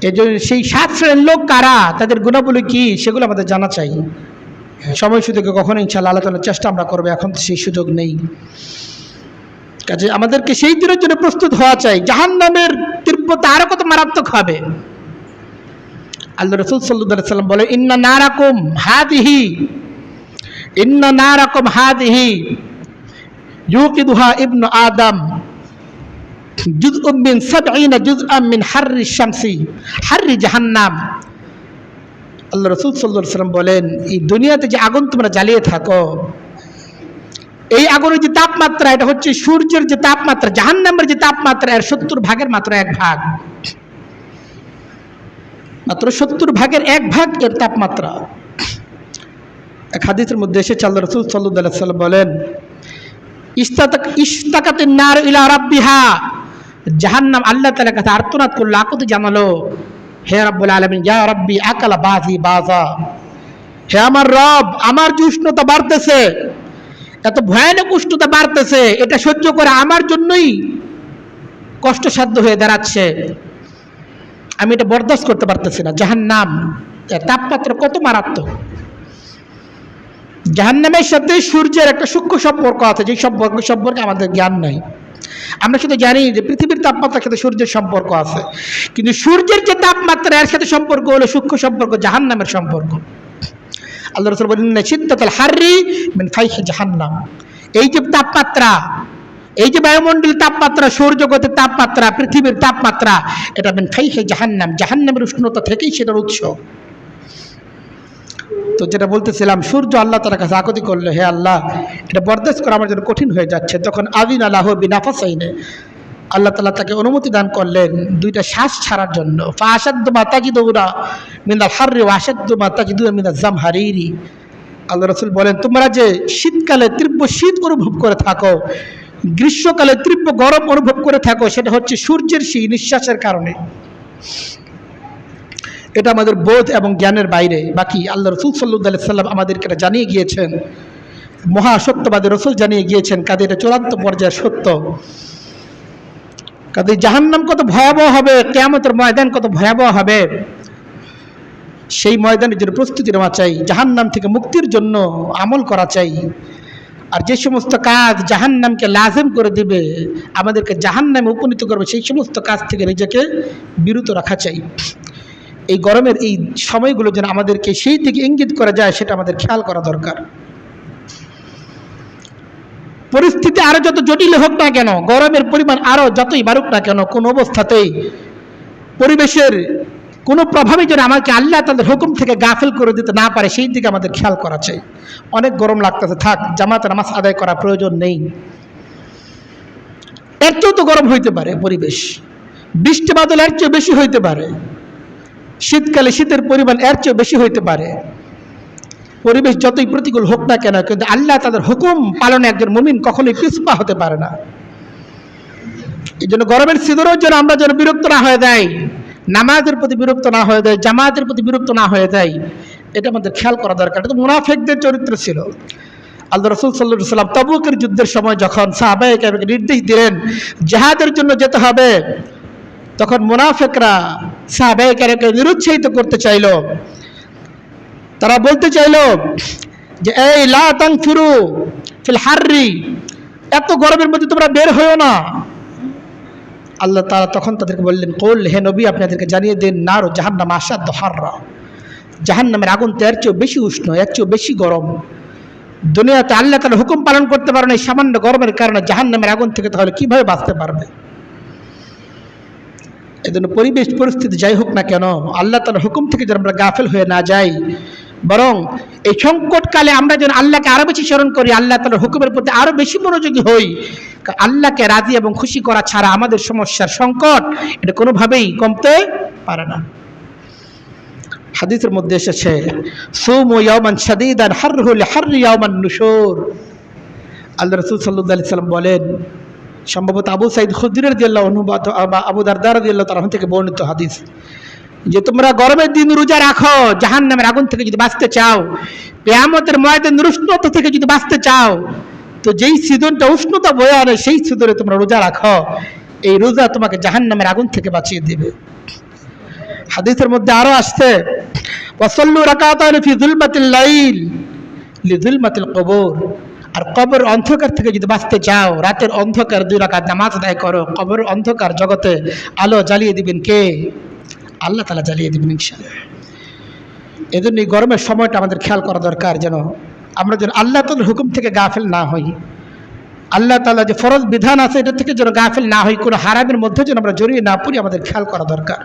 এজন্য সেই 7 শ্রেণীর লোক কারা, তাদের গুণাবলী কি, সেগুলো আমাদের জানা চাই। সময় সুযোগে কখনো ইনশাআল্লাহ আল্লাহ তাআলার চেষ্টা আমরা করবো, এখন তো সেই সুযোগ নেই। কাজে আমাদেরকে সেই দিনের জন্য প্রস্তুত হওয়া চাই। জাহান্নামের তীব্রতা আরো কত মারাত্মক হবে। আল্লাহ রাসূল সাল্লাল্লাহু আলাইহি ওয়াসাল্লাম বলে, ইন্না নারাকুম হাদিহি ইউকিদুহা ইবনু আদম জুজউম মিন 70 জুজআম মিন হাররি শামসি হাররি জাহান্নাম। আল্লাহ রাসূল সাল্লাল্লাহু আলাইহি ওয়াসাল্লাম বলেন, এই দুনিয়াতে যে আগুন তোমরা জ্বালিয়ে থাকো, এই আগুনের যে তাপমাত্রা, এটা হচ্ছে সূর্যের যে তাপমাত্রা, জাহান্নামের যে তাপমাত্রা, এর 70 ভাগের মাত্র 1 ভাগ, মাত্র 70 ভাগের 1 ভাগ এর তাপমাত্রা। এক হাদিসের মধ্যে এসেছে, আল্লাহ রাসূল সাল্লাল্লাহু আলাইহি ওয়াসাল্লাম বলেন, ইশতাকাতিন নার ইলা রাব্বিহা, জাহান্নাম আল্লাহ তাআলার কাছে আর্তনাদ করলো, আকুতি জানালো, হে রাব্বুল আলামিন, ইয়া রাব্বি আকালা বাযি বাযা, হে আমার রব, আমার যে উষ্ণতা বাড়তেছে, এত ভয়ানক উষ্ণতা বাড়তেছে, এটা সহ্য করে আমার জন্যই কষ্টসাধ্য হয়ে দাঁড়াচ্ছে, আমি এটা বরদাস্ত করতে পারতেছি না। জাহান্নাম এর তাপমাত্রা কত মারাত্মক। জাহান্নামের সাথে সূর্যের একটা সূক্ষ্ম সম্পর্ক আছে, যে সম্পর্কে আমাদের জ্ঞান নাই। আমরা শুধু জানি যে পৃথিবীর তাপমাত্রার সাথে সূর্যের সম্পর্ক আছে, কিন্তু সূর্যের যে তাপমাত্রা, এর সাথে সম্পর্ক হলো সূক্ষ্ম সম্পর্ক, জাহান্নামের সম্পর্ক। আল্লাহ রাসূল বলেন, শিদ্দাতুল হাররি মিন ফাইহি জাহান্নাম, এই যে তাপমাত্রা, এই যে বায়ুমণ্ডলের তাপমাত্রা, সৌরজগতের তাপমাত্রা, পৃথিবীর তাপমাত্রা, এটা মিন ফাইহি জাহান্নাম, জাহান্নামের উষ্ণতা থেকেই সেটার উৎস। তো যেটা বলতেছিলাম, সূর্য আল্লাহ তাআলার কাছে আকুতি করলো, হে আল্লাহ, এটা বরদাস্ত করা আমার জন্য কঠিন হয়ে যাচ্ছে। তখন আযিনা লাহু বিনাফাসাইনে, আল্লাহ তাআলা তাকে অনুমতি দান করলেন 2টা শ্বাস ছাড়ার জন্য। ফাআশাদ্দু মা তাজিদুনা মিনাল হাররি ওয়া আশাদ্দু মা তাজিদুনা মিনাজ জামহারিরি। আল্লাহ রাসূল বলেন, তোমরা যে শীতকালে তীব্র শীত অনুভব করে থাকো, গ্রীষ্মকালে তীব্র গরম অনুভব করে থাকো, সেটা হচ্ছে সূর্যের সেই নিঃশ্বাসের কারণে। এটা আমাদের বোধ এবং জ্ঞানের বাইরে। বাকি আল্লাহ রাসূল সাল্লাল্লাহু আলাইহি ওয়াসাল্লাম আমাদেরকে এটা জানিয়ে গিয়েছেন, মহাসত্যবাদী রাসূল জানিয়ে গিয়েছেন, কাজে এটা চূড়ান্ত পর্যায়ের সত্য। কাজে জাহান্নাম কত ভয়াবহ হবে, কিয়ামতের ময়দান কত ভয়াবহ হবে, সেই ময়দানের জন্য প্রস্তুতি নেওয়া চাই। জাহান্নাম থেকে মুক্তির জন্য আমল করা চাই। আর যে সমস্ত কাজ জাহান্নামকে লাজিম করে দিবে, আমাদেরকে জাহান্নামে উপনীত করবে, সেই সমস্ত কাজ থেকে নিজেকে বিরত রাখা চাই। এই গরমের এই সময়গুলো যেন আমাদেরকে সেই দিকে ইঙ্গিত করা যায়, সেটা আমাদের খেয়াল করা দরকার। পরিস্থিতি আরো যত জটিল হোক না কেন, গরমের পরিমাণ আরো যতই বাড়ুক না কেন, কোন অবস্থাতেই পরিবেশের কোনো প্রভাবে যেন আমাকে আল্লাহ তাদের হুকুম থেকে গাফিল করে দিতে না পারে, সেই দিকে আমাদের খেয়াল করা চাই। অনেক গরম লাগতেছে, থাক, জামাতে নামাজ আদায় করা প্রয়োজন নেই। এর চেয়েও তো গরম হইতে পারে পরিবেশ, বৃষ্টি বাদল এর চেয়ে বেশি হইতে পারে, শীতকালে শীতের পরিমাণ এর চেয়ে বেশি হইতে পারে। পরিবেশ যতই প্রতিকূল হোক না কেন, কিন্তু আল্লাহ তাদের হুকুম পালনে একজন মুমিন কখনোই পিছপা হতে পারে না। এই জন্য গরমের সিজনেও যেন আমরা যেন বিরক্ত না হয়ে যাই, নামাজের প্রতি বিরক্ত না হয়ে যায়, জামাতের প্রতি বিরক্ত না হয়ে যায়, এটা আমাদের খেয়াল করা দরকার। এটা তো মুনাফিকদের চরিত্র ছিল। আল্লাহ রাসূল সাল্লাল্লাহু আলাইহি ওয়াসাল্লাম তাবুকের যুদ্ধের সময় যখন সাহাবায়ে কেরামকে নির্দেশ দিলেন জিহাদের জন্য যেতে হবে, তখন মুনাফিকরা সাহাবায়ে কেরামকে নিরুৎসাহিত করতে চাইল। তারা বলতে চাইল যে এই লা তানফিরু ফিল হাররি, এত গরমের মধ্যে তোমরা বের হইও না। আল্লাহ তাআলা তখন তাদেরকে বললেন, কুল, হে নবী আপনাদেরকে জানিয়ে দিন, নার জাহান্নাম আশাদ্দু হাররা, জাহান্নামের আগুন তো এর চেয়েও বেশি উষ্ণ, এর চেয়েও বেশি গরম। দুনিয়াতে আল্লাহ তাআলার হুকুম পালন করতে পারে না, এই সামান্য গরমের কারণে জাহান্নামের আগুন থেকে তাহলে কিভাবে বাঁচতে পারবে? এজন্য পরিবেশ পরিস্থিতি যাই হোক না কেন, আল্লাহ তাআলার হুকুম থেকে যেন আমরা গাফেল হয়ে না যাই, বরং এই সংকটকালে আমরা যেন আল্লাহকে আরো বেশি স্মরণ করি, আল্লাহ তাআলার হুকুমের প্রতি আরো বেশি মনোযোগী হই। আল্লাহকে রাজি এবং খুশি করা ছাড়া আমাদের সমস্যার সংকট এটা কোনোভাবেই কমতে পারে না। হাদিসের মধ্যে এসেছে, সুমু ইয়াওমান শাদীদান হাররুহু লিহাররি ইয়াওমান নুশুর। আল্লাহ রাসূল সাল্লাল্লাহু আলাইহি সাল্লাম বলেন, সম্ভবত আবু সাঈদ খুদরি রাদিয়াল্লাহু আনহু বা আবু দারদা রাদিয়াল্লাহু তাআলা থেকে বর্ণিত হাদিস, যে তোমরা গরমের দিন রোজা রাখো, জাহান্নামের আগুন থেকে যদি বাঁচতে চাও, কিয়ামতের ময়দানের উষ্ণতা থেকে যদি বাঁচতে চাও, তো যেই সিজনটা উষ্ণতা বয়ে আনে সেই সিজনে তোমরা রোজা রাখো, এই রোজা তোমাকে জাহান্নামের আগুন থেকে বাঁচিয়ে দেবে। হাদিসের মধ্যে আরো আসছে, ওয়াসাল্লু রাকাতান ফি যুলমাতিল লাইল লিযুলমাতিল কবর, আর কবর অন্ধকার থেকে যদি বাঁচতে চাও, রাতের অন্ধকার 2 রাকাত নামাজ আদায় করো, কবর অন্ধকার জগতে আলো জ্বালিয়ে দিবেন কে? আল্লাহ তাআলা জ্বালিয়ে দিবেন ইনশাআল্লাহ। এজন্য এই গরমের সময়টা আমাদের খেয়াল করা দরকার, যেন আমরা যেন আল্লাহ তাআলার হুকুম থেকে গাফিল না হই, আল্লাহ তাআলা যে ফরজ বিধান আছে এটা থেকে যেন গাফিল না হই, কোনো হারামের মধ্যে যেন আমরা জড়িয়ে না পড়ি, আমাদের খেয়াল করা দরকার।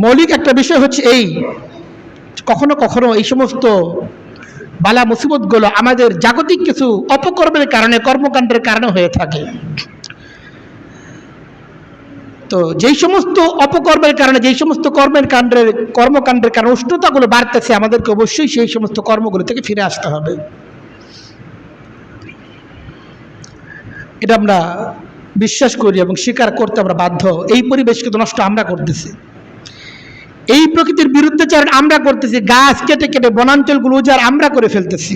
মৌলিক একটা বিষয় হচ্ছে এই, কখনো কখনো এই সমস্ত বালা মুসিবতগুলো আমাদের জাগতিক কিছু অপকর্মের কারণে, কর্মকাণ্ডের কারণে হয়ে থাকে। তো যেই সমস্ত অপকর্মের কারণে, যেই সমস্ত কর্মকাণ্ডের কারণে উষ্ণতাগুলো বাড়তেছে, আমাদেরকে অবশ্যই সেই সমস্ত কর্মগুলো থেকে ফিরে আসতে হবে। এটা আমরা বিশ্বাস করি এবং স্বীকার করতে আমরা বাধ্য। এই পরিবেশকে তো নষ্ট আমরা করতেছি, এই প্রকৃতির বিরুদ্ধাচরণ আমরা করতেছি, গাছ কেটে কেটে বনাঞ্চলগুলো উজাড় আমরা করে ফেলতেছি,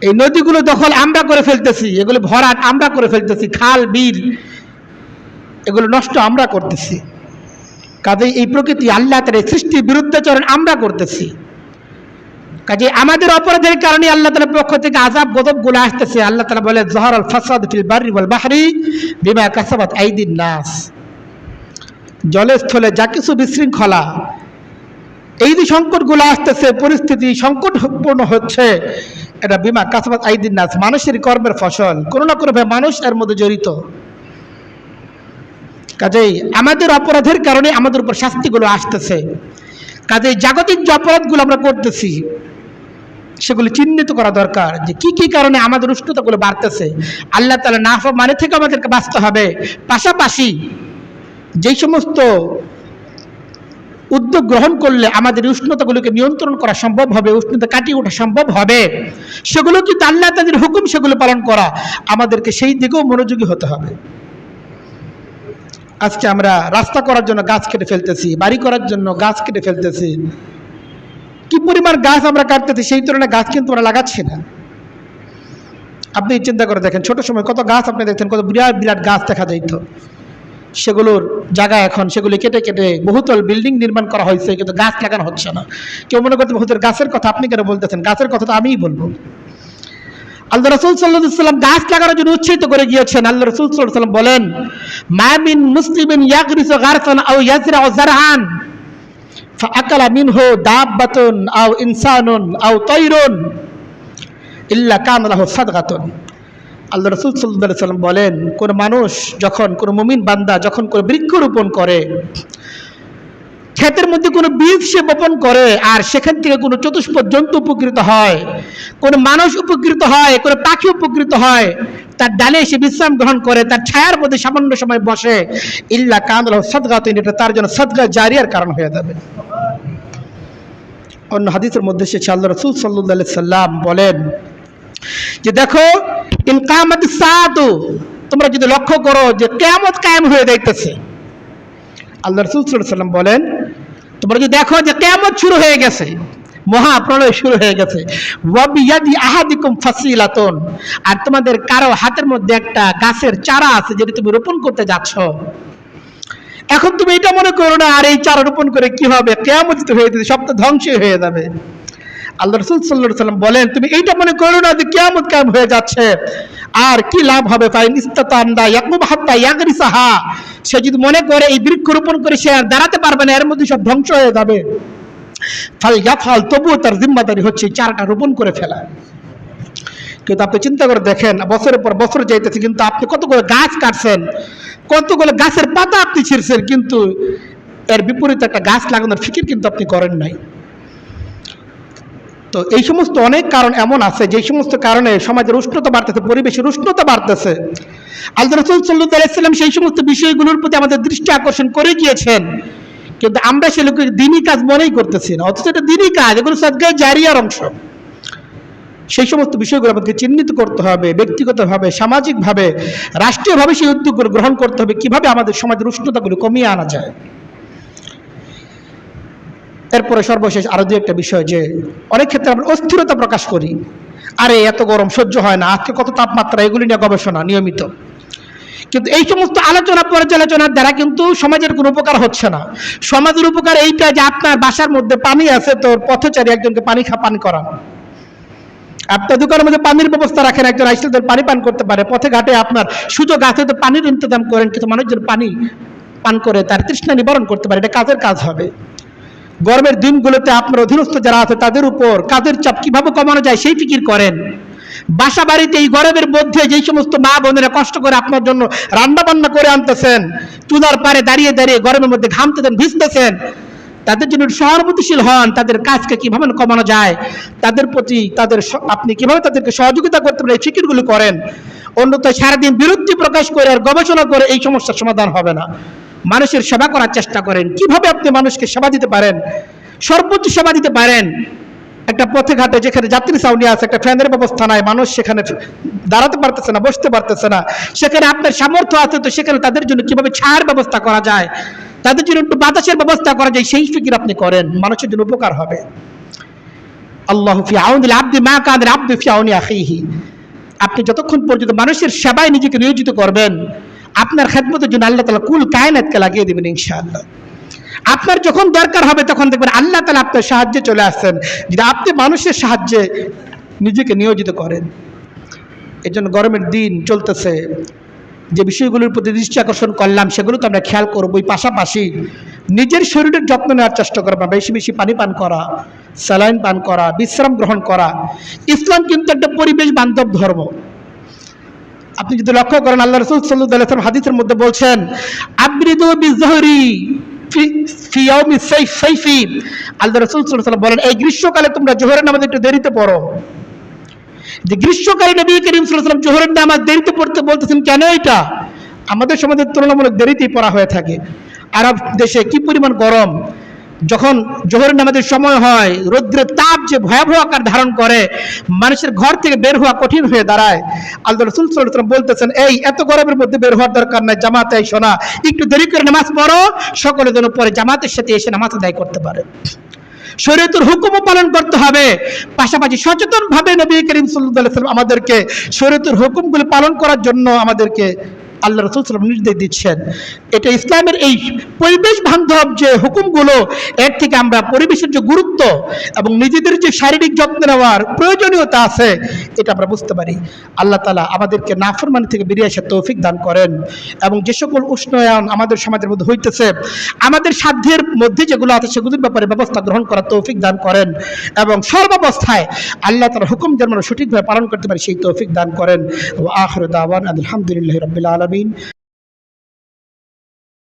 এই নদীগুলো দখল আমরা করে ফেলতেছি, এগুলো ভরাট আমরা করে ফেলতেছি, খাল বিল এগুলো নষ্ট আমরা করতেছি। কাজেই এই প্রকৃতি আল্লাহ তাআলার সৃষ্টির বিরুদ্ধাচরণ আমরা করতেছি। কাজে আমাদের অপরাধের কারণে আল্লাহ তাআলার পক্ষ থেকে আযাব গজবগুলো আসতেছে। আল্লাহ তাআলা বলে, যাহারাল ফাসাদ ফিল বাররি ওয়াল বাহরি বিমা কাসাবাত আইদিন নাস, জলে স্থলে যা কিছু বিশৃঙ্খলা, এই যে সংকটগুলো আসতেছে, পরিস্থিতি সংকটপূর্ণ হচ্ছে, এটা বিমা কাসাবাত আইদিন নাস, মানুষের কর্মের ফসল। কোনো না কোনোভাবে মানুষ এর মধ্যে জড়িত। কাজেই আমাদের অপরাধের কারণে আমাদের উপর শাস্তিগুলো আসতেছে। কাজেই জাগতিক যে অপরাধগুলো আমরা করতেছি সেগুলো চিহ্নিত করা দরকার, যে কি কি কারণে আমাদের উষ্ণতাগুলো বাড়তেছে। আল্লাহ তাআলা নাফরমানি থেকে আমাদেরকে বাঁচতে হবে, পাশাপাশি যেই সমস্ত উদ্যোগ গ্রহণ করলে আমাদের উষ্ণতাগুলোকে নিয়ন্ত্রণ করা সম্ভব হবে, উষ্ণতা কাটিয়ে ওঠা সম্ভব হবে, সেগুলো কিন্তু আল্লাহ তাআলার হুকুম, সেগুলো পালন করা, আমাদেরকে সেই দিকেও মনোযোগী হতে হবে। আজকে আমরা রাস্তা করার জন্য গাছ কেটে ফেলতেছি, বাড়ি করার জন্য গাছ কেটে ফেলতেছি, কি পরিমাণ গাছ আমরা কাটতেছি, সেই তুলনায় গাছ কিন্তু আমরা লাগাচ্ছি না। আপনি চিন্তা করে দেখেন, ছোট সময় কত গাছ আপনি দেখতেন, কত বিরাট বিরাট গাছ দেখা যাইত, সেগুলোর জায়গা এখন সেগুলি কেটে কেটে বহুতল বিল্ডিং নির্মাণ করা হয়েছে, কিন্তু গাছ লাগানো হচ্ছে না। কেউ মনে করতে বহুতের গাছের কথা আপনি কেন বলতেছেন, গাছের কথা তো আমিই বলবো। আল্লাহ রাসূল সাল্লাল্লাহু আলাইহি ওয়াসাল্লাম গাছ লাগানোর জন্য উৎসাহিত করে গিয়েছেন। আল্লাহ রাসূল সাল্লাল্লাহু আলাইহি ওয়াসাল্লাম বলেন, মা মিন মুসলিমিন ইয়াগরিসু গারসান আও ইয়াজরাউ যারআন ফাআকালা মিনহু দাব্বাতুন আও ইনসানুন আও তায়রুন ইল্লা কানা লাহু সাদগাতুন। আল্লাহ রাসূল সাল্লাল্লাহু আলাইহি ওয়াসাল্লাম বলেন, কোন মানুষ যখন, কোন মুমিন বান্দা যখন কোন বৃক্ষরোপণ করে, ক্ষেতের মধ্যে কোনো বীজ সে বপন করে, আর সেখান থেকে কোনো চতুষ্পদ জন্তু উপকৃত হয়, কোনো মানুষ উপকৃত হয়, কোনো পাখি উপকৃত হয়, তার ডালে সে বিশ্রাম গ্রহণ করে, তার ছায়ার মধ্যে সামান্য সময় বসে, ইল্লা কানা লাহু সাদগাতুন, এটা তার জন্য সাদকা জারিয়ার কারণ হয়ে যাবে। অন্য হাদিসের মধ্যে এসেছে, আল্লাহ রাসূল সাল্লাল্লাহু আলাইহি সাল্লাম বলেন যে, দেখো ইন কামাতিস সাআতু, তোমরা যদি লক্ষ্য করো যে কিয়ামত কায়েম হয়ে যাইতেছে, আল্লাহ রাসূল সাল্লাল্লাহু আলাইহি ওয়াসাল্লাম বলেন তোমরা যদি দেখো যে কিয়ামত শুরু হয়ে গেছে, মহাপ্রলয় শুরু হয়ে গেছে, ওয়া বিয়াদি আহাদিকুম ফাসিলাতুন, আর তোমাদের কারো হাতের মধ্যে একটা গাছের চারা আছে যেটা তুমি রোপণ করতে যাচ্ছ, এখন তুমি এটা মনে করো না আর এই চারা রোপণ করে কি হবে, কিয়ামত তো হয়ে যাবে, সব তো ধ্বংস হয়ে যাবে। আল্লাহ রাসূল সাল্লাল্লাহু আলাইহি ওয়াসাল্লাম বলেন তুমি এইটা মনে করো না যে কিয়ামত কায়েম হয়ে যাচ্ছে, আর কি লাভ হবে, ফাইন ইস্তাতান্দা ইয়াকুব হাত্তা ইয়াগরিসাহা, সে যদি মনে করে এই বৃক্ষ রোপণ করে সে আর দাঁড়াতে পারবে না, এর মধ্যে সব ধ্বংস হয়ে যাবে, ফাল ইয়াফাল, তবুও তার জিম্মাদারি হচ্ছে এই চারাটা রোপণ করে ফেলা। কিন্তু আপনি চিন্তা করে দেখেন বছরের পর বছর যাইতেছে, কিন্তু আপনি কতগুলো গাছ কাটছেন, কতগুলো গাছের পাতা আপনি ছিঁড়ছেন, কিন্তু এর বিপরীতে একটা গাছ লাগানোর ফিকির কিন্তু আপনি করেন নাই। তো এই সমস্ত অনেক কারণ এমন আছে যে সমস্ত কারণে সমাজের উষ্ণতা বাড়তেছে, পরিবেশের উষ্ণতা বাড়তেছে। আল্লাহ রাসূল সাল্লাল্লাহু আলাইহি ওয়াসাল্লাম সেই সমস্ত বিষয়গুলোর প্রতি আমাদের দৃষ্টি আকর্ষণ করে গিয়েছেন, কিন্তু আমরা সেগুলোকে দিনই কাজ মনেই করতেছি না, অথচ এটা দিনই কাজ, এগুলো সাদকায়ে জারিয়ার অংশ। সেই সমস্ত বিষয়গুলো আমাদেরকে চিহ্নিত করতে হবে, ব্যক্তিগতভাবে, সামাজিকভাবে, রাষ্ট্রীয়ভাবে সেই উদ্যোগগুলো গ্রহণ করতে হবে, কিভাবে আমাদের সমাজের উষ্ণতাগুলো কমিয়ে আনা যায়। এরপরে সর্বশেষ আরো দু একটা বিষয়, যে অনেক ক্ষেত্রে আমরা অস্থিরতা প্রকাশ করি, আরে এত গরম সহ্য হয় না, আজকে কত তাপমাত্রা, এগুলি নিয়ে গবেষণা নিয়মিত, কিন্তু এই সমস্ত আলোচনা পর্যালোচনার দ্বারা কিন্তু সমাজের কোনো উপকার হচ্ছে না। সমাজের উপকার এইটা যে আপনার বাসার মধ্যে পানি আছে, তো পথচারী একজনকে পানি করান, আপনার দোকানের মধ্যে পানির ব্যবস্থা রাখেন, একজন আইসলে পানি পান করতে পারে, পথে ঘাটে আপনার সুযোগ আছে তো পানির ইন্তজাম করেন, কিন্তু মানুষজন পানি পান করে তার তৃষ্ণা নিবারণ করতে পারে, এটা কাজের কাজ হবে। গরমের দিনগুলোতে আপনার অধীনস্থ যারা আছে তাদের উপর কাজের চাপ কিভাবে কমানো যায় সেই ফিকির করেন। বাসা বাড়িতে এই গরমের মধ্যে যেই সমস্ত মা বোনেরা কষ্ট করে আপনার জন্য রান্না বান্না করে আনতেছেন, চুলার পারে দাঁড়িয়ে দাঁড়িয়ে গরমের মধ্যে ঘামতেছেন, ভিজতেছেন, তাদের জন্য সহানুভূতিশীল হন, তাদের কাজকে কিভাবে কমানো যায়, তাদের প্রতি আপনি কিভাবে তাদেরকে সহযোগিতা করতে পারেন, এই ফিকিরগুলো করেন। অন্যথায় সারাদিন বিরক্তি প্রকাশ করে আর গবেষণা করে এই সমস্যার সমাধান হবে না। মানুষের সেবা করার চেষ্টা করেন, কিভাবে আপনি মানুষকে সেবা দিতে পারেন, সর্বোচ্চ সেবা দিতে পারেন। একটা পথে ঘাটে যেখানে যাত্রী ছাউনি আছে, একটা ফ্যানের ব্যবস্থা নাই, মানুষ সেখানে দাঁড়াতে পারতেছে না, বসতে পারতেছে না, সেখানে আপনার সামর্থ্য আছে, তো সেখানে তাদের জন্য কিভাবে ছায়ার ব্যবস্থা করা যায়, তাদের জন্য একটু বাতাসের ব্যবস্থা করা যায়, সেই ফিকির আপনি করেন, মানুষের জন্য উপকার হবে। আল্লাহু ফি আউনিল আবদি মা কানাল আবদু ফি আউনি আখিহি, আপনি যতক্ষণ পর্যন্ত মানুষের সেবায় নিজেকে নিয়োজিত করবেন, আপনার খেদমতের জন্য আল্লাহ তাআলা কুল কায়নাতকে লাগিয়ে দেবেন ইনশাআল্লাহ। আপনার যখন দরকার হবে তখন দেখবেন আল্লাহ তাআলা আপনার সাহায্যে চলে আসছেন, যদি আপনি মানুষের সাহায্যে নিজেকে নিয়োজিত করেন। এই জন্য গরমের দিন চলতেছে, যে বিষয়গুলোর প্রতি দৃষ্টি আকর্ষণ করলাম সেগুলো তো আমরা খেয়াল করবো, পাশাপাশি নিজের শরীরের যত্ন নেওয়ার চেষ্টা করবা, বেশি বেশি পানি পান করা, স্যালাইন পান করা, বিশ্রাম গ্রহণ করা। ইসলাম কিন্তু একটা পরিবেশ বান্ধব ধর্ম। আপনি যদি লক্ষ্য করেন আল্লাহ রাসূল সাল্লাল্লাহু আলাইহি ওয়াসাল্লাম হাদিসের মধ্যে বলছেন, আবরিদু বিযহরি ফি ইয়াউমি সাইফি, আল্লাহ রাসূল সাল্লাল্লাহু আলাইহি ওয়াসাল্লাম বলেন এই গ্রীষ্মকালে তোমরা জোহরের নামাজ একটু দেরিতে পড়ো। যে গ্রীষ্মকালে নবী করিম সাল্লাল্লাহু আলাইহি ওয়াসাল্লাম জোহরের নামাজ দেরিতে পড়তে বলতেছেন, কেন? এটা আমাদের সমাজের তুলনামূলক দেরিতেই পড়া হয়ে থাকে। আরব দেশে কি পরিমাণ গরম, যখন জোহরের নামাজের সময় হয় রৌদ্রের তাপ যে ভয়াবহ আকার ধারণ করে, মানুষের ঘর থেকে বের হওয়া কঠিন হয়ে দাঁড়ায়। আল্লাহ রাসূল সাল্লাল্লাহু আলাইহি ওয়াসাল্লাম বলতেছেন, এই এত গরমের মধ্যে বের হওয়ার দরকার নাই, জামাতে এসো না, একটু দেরি করে নামাজ পড়ো, সকলে যেন পরে জামাতের সাথে এসে নামাজ আদায় করতে পারে। শরীয়তের হুকুমও পালন করতে হবে, পাশাপাশি সচেতনভাবে নবী করিম সাল্লাল্লাহু আলাইহি ওয়াসাল্লাম আমাদেরকে শরীয়তের হুকুমগুলো পালন করার জন্য আমাদেরকে আল্লাহ রাসূল সাল্লাল্লাহু আলাইহি ওয়াসাল্লাম নির্দেশ দিচ্ছেন। এটা ইসলামের এই পরিবেশ বান্ধব যে হুকুমগুলো, এর থেকে আমরা পরিবেশের যে গুরুত্ব এবং নিজেদের যে শারীরিক যত্ন নেওয়ার প্রয়োজনীয়তা আছে এটা আমরা বুঝতে পারি। আল্লাহ তাআলা আমাদেরকে নাফরমানি থেকে বেরিয়ে আসার তৌফিক দান করেন, এবং যে সকল উষ্ণায়ন আমাদের সমাজের মধ্যে হইতেছে আমাদের সাধ্যের মধ্যে যেগুলো আছে সেগুলোর ব্যাপারে ব্যবস্থা গ্রহণ করার তৌফিক দান করেন, এবং সর্বাবস্থায় আল্লাহ তাআলার হুকুম যেন আমরা সঠিকভাবে পালন করতে পারি সেই তৌফিক দান করেন। ওয়া আখিরু দাওয়ানা আলহামদুলিল্লাহি রাব্বিল আলামিন।